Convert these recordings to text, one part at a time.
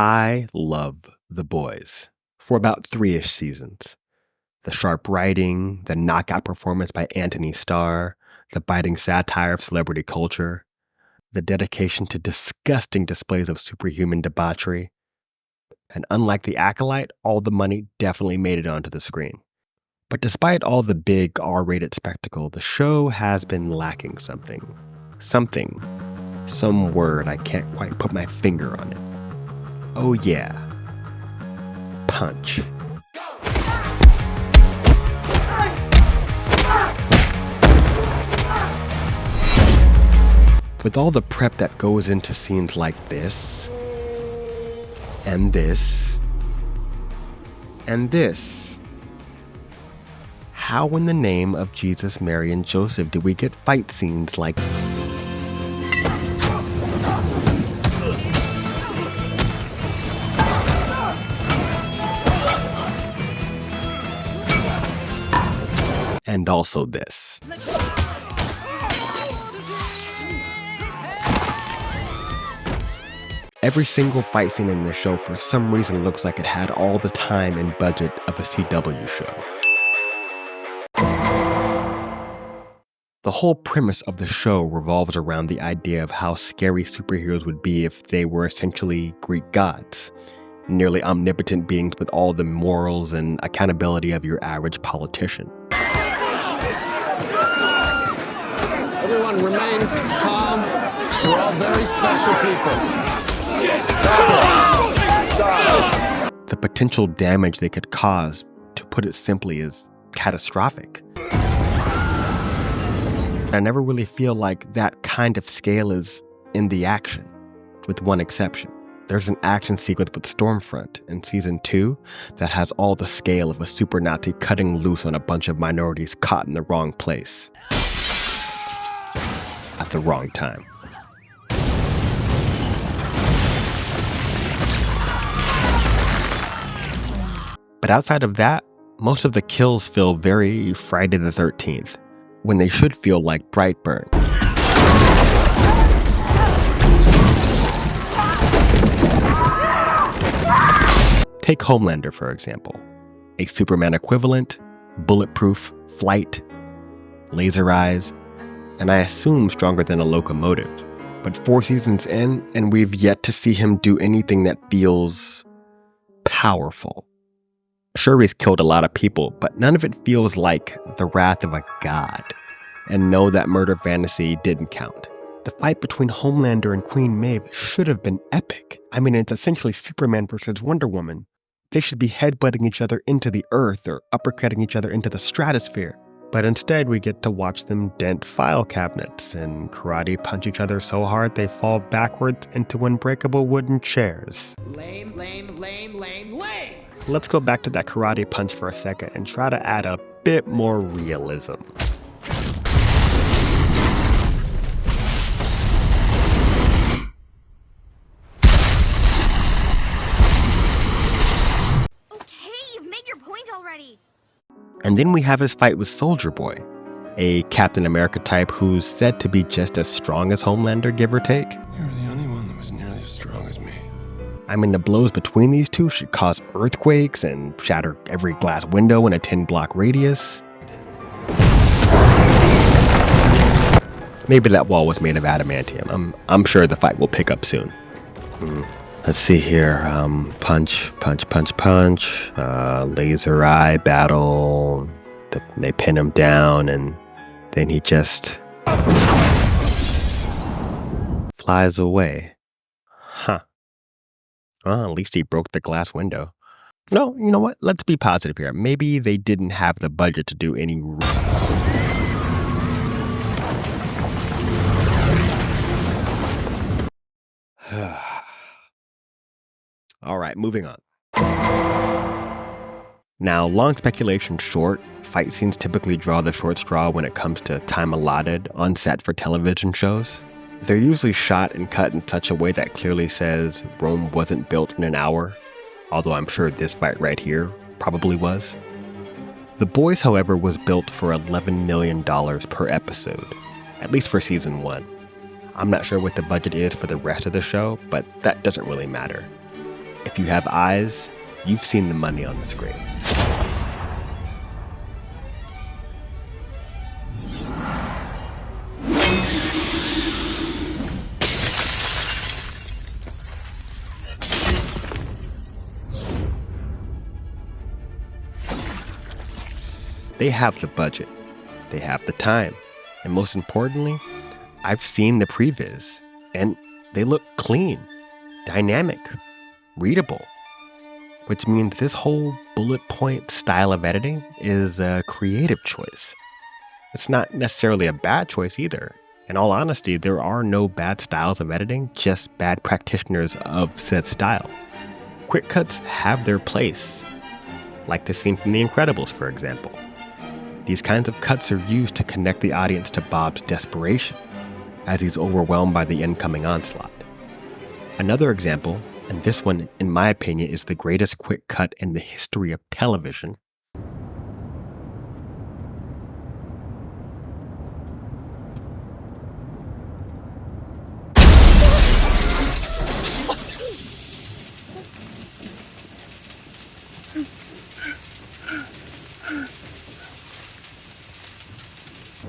I love The Boys for about 3-ish seasons. The sharp writing, the knockout performance by Anthony Starr, the biting satire of celebrity culture, the dedication to disgusting displays of superhuman debauchery. And unlike The Acolyte, all the money definitely made it onto the screen. But despite all the big R-rated spectacle, the show has been lacking something. Some word I can't quite put my finger on it. Oh yeah. Punch. With all the prep that goes into scenes like this, and this, and this, how in the name of Jesus, Mary, and Joseph do we get fight scenes like and also this? Every single fight scene in the show for some reason looks like it had all the time and budget of a CW show. The whole premise of the show revolves around the idea of how scary superheroes would be if they were essentially Greek gods, nearly omnipotent beings with all the morals and accountability of your average politician. Everyone remain calm. We're all very special people. Stop it! Stop! The potential damage they could cause, to put it simply, is catastrophic. I never really feel like that kind of scale is in the action, with one exception. There's an action sequence with Stormfront in Season 2 that has all the scale of a super Nazi cutting loose on a bunch of minorities caught in the wrong place. At the wrong time. But outside of that, most of the kills feel very Friday the 13th, when they should feel like Brightburn. Take Homelander, for example. A Superman equivalent, bulletproof, flight, laser eyes, and I assume stronger than a locomotive. But 4 seasons in, and we've yet to see him do anything that feels powerful. Sure, he's killed a lot of people, but none of it feels like the wrath of a god. And no, that murder fantasy didn't count. The fight between Homelander and Queen Maeve should have been epic. I mean, it's essentially Superman versus Wonder Woman. They should be headbutting each other into the earth or uppercutting each other into the stratosphere. But instead, we get to watch them dent file cabinets and karate punch each other so hard they fall backwards into unbreakable wooden chairs. Lame, lame, lame, lame, lame! Let's go back to that karate punch for a second and try to add a bit more realism. Okay, you've made your point already. And then we have his fight with Soldier Boy, a Captain America type who's said to be just as strong as Homelander, give or take. You're the only one that was nearly as strong as me. I mean, the blows between these two should cause earthquakes and shatter every glass window in a 10-block radius. Maybe that wall was made of adamantium. I'm sure the fight will pick up soon. Let's see here. Punch, laser eye battle. They pin him down, and then he just flies away. Huh. Well, at least he broke the glass window. No, you know what? Let's be positive here. Maybe they didn't have the budget to do any... All right, moving on. Now, long speculation short, fight scenes typically draw the short straw when it comes to time allotted on set for television shows. They're usually shot and cut in such a way that clearly says Rome wasn't built in an hour, although I'm sure this fight right here probably was. The Boys, however, was built for $11 million per episode, at least for season 1. I'm not sure what the budget is for the rest of the show, but that doesn't really matter. If you have eyes, you've seen the money on the screen. They have the budget, they have the time, and most importantly, I've seen the previs, and they look clean, dynamic, readable, which means this whole bullet point style of editing is a creative choice. It's not necessarily a bad choice either. In all honesty, there are no bad styles of editing, just bad practitioners of said style. Quick cuts have their place, like the scene from The Incredibles, for example. These kinds of cuts are used to connect the audience to Bob's desperation as he's overwhelmed by the incoming onslaught. Another example, and this one, in my opinion, is the greatest quick cut in the history of television.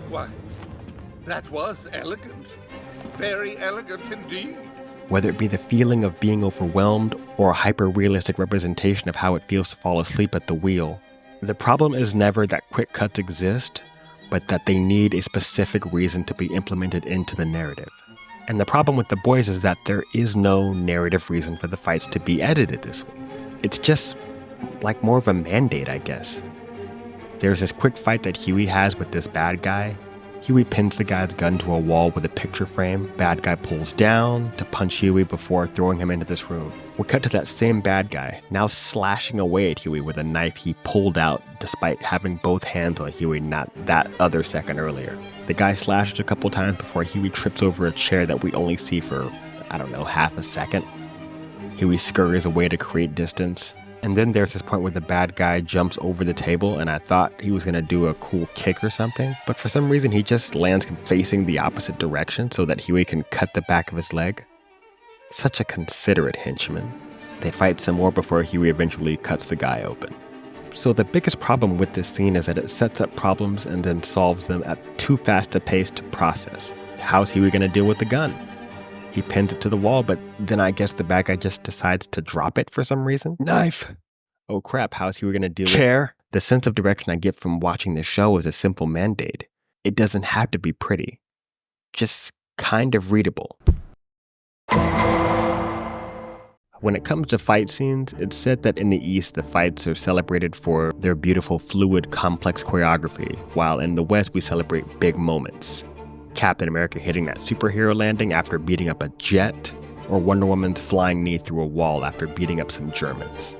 Why, that was elegant. Very elegant indeed. Whether it be the feeling of being overwhelmed or a hyper-realistic representation of how it feels to fall asleep at the wheel, the problem is never that quick cuts exist, but that they need a specific reason to be implemented into the narrative. And the problem with The Boys is that there is no narrative reason for the fights to be edited this way. It's just like more of a mandate, I guess. There's this quick fight that Huey has with this bad guy. Huey pins the guy's gun to a wall with a picture frame. Bad guy pulls down to punch Huey before throwing him into this room. We cut to that same bad guy, now slashing away at Huey with a knife he pulled out despite having both hands on Huey not that other second earlier. The guy slashes a couple times before Huey trips over a chair that we only see for, half a second. Huey scurries away to create distance. And then there's this point where the bad guy jumps over the table, and I thought he was going to do a cool kick or something, but for some reason he just lands facing the opposite direction so that Huey can cut the back of his leg. Such a considerate henchman. They fight some more before Huey eventually cuts the guy open. So the biggest problem with this scene is that it sets up problems and then solves them at too fast a pace to process. How's Huey going to deal with the gun? He pins it to the wall, but then I guess the bad guy just decides to drop it for some reason. Knife! Oh crap, how's he going to deal with chair? The sense of direction I get from watching this show is a simple mandate. It doesn't have to be pretty. Just kind of readable. When it comes to fight scenes, it's said that in the East, the fights are celebrated for their beautiful, fluid, complex choreography, while in the West, we celebrate big moments. Captain America hitting that superhero landing after beating up a jet, or Wonder Woman's flying knee through a wall after beating up some Germans.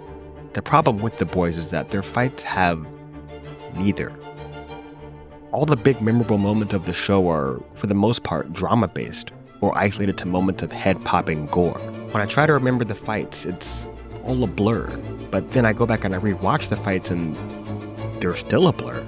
The problem with The Boys is that their fights have neither. All the big memorable moments of the show are, for the most part, drama-based, or isolated to moments of head-popping gore. When I try to remember the fights, it's all a blur, but then I go back and I rewatch the fights and they're still a blur.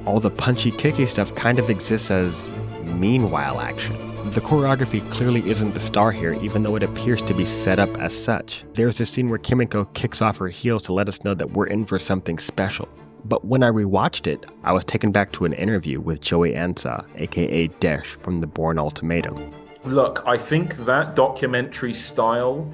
All the punchy, kicky stuff kind of exists as meanwhile action. The choreography clearly isn't the star here, even though it appears to be set up as such. There's this scene where Kimiko kicks off her heels to let us know that we're in for something special. But when I rewatched it, I was taken back to an interview with Joey Ansah, aka Desh from The Bourne Ultimatum. Look, I think that documentary style,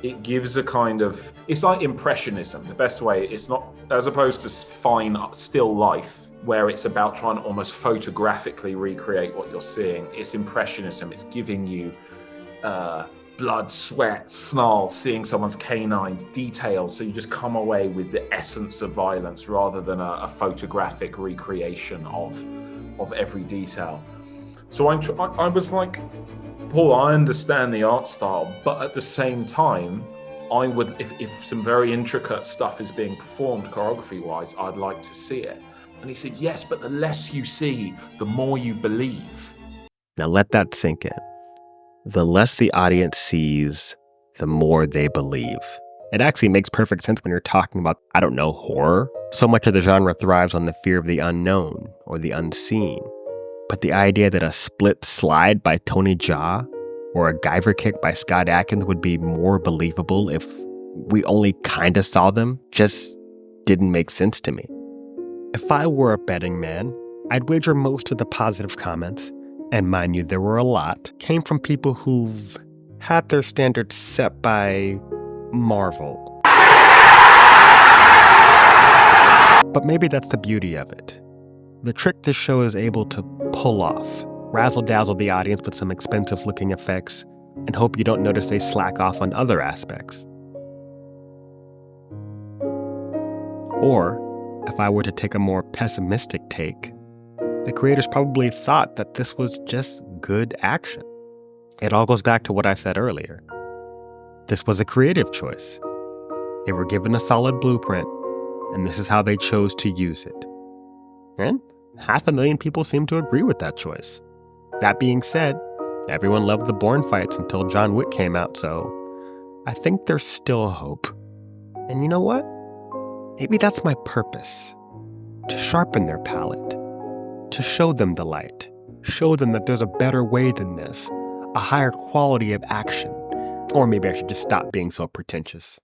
it gives a kind of, it's like Impressionism. The best way, it's not, as opposed to fine still life, where it's about trying to almost photographically recreate what you're seeing. It's Impressionism. It's giving you blood, sweat, snarl, seeing someone's canine details, so you just come away with the essence of violence rather than a photographic recreation of every detail. So I was like, Paul, I understand the art style, but at the same time, I would, if some very intricate stuff is being performed choreography-wise, I'd like to see it. And he said, yes, but the less you see, the more you believe. Now let that sink in. The less the audience sees, the more they believe. It actually makes perfect sense when you're talking about, horror. So much of the genre thrives on the fear of the unknown or the unseen. But the idea that a split slide by Tony Jaa or a Guyver kick by Scott Adkins would be more believable if we only kinda saw them just didn't make sense to me. If I were a betting man, I'd wager most of the positive comments, and mind you, there were a lot, came from people who've had their standards set by Marvel. But maybe that's the beauty of it. The trick this show is able to pull off, razzle-dazzle the audience with some expensive-looking effects, and hope you don't notice they slack off on other aspects. Or, if I were to take a more pessimistic take, the creators probably thought that this was just good action. It all goes back to what I said earlier. This was a creative choice. They were given a solid blueprint, and this is how they chose to use it. And 500,000 people seem to agree with that choice. That being said, everyone loved the Bourne fights until John Wick came out, so I think there's still hope. And you know what? Maybe that's my purpose. To sharpen their palate. To show them the light. Show them that there's a better way than this. A higher quality of action. Or maybe I should just stop being so pretentious.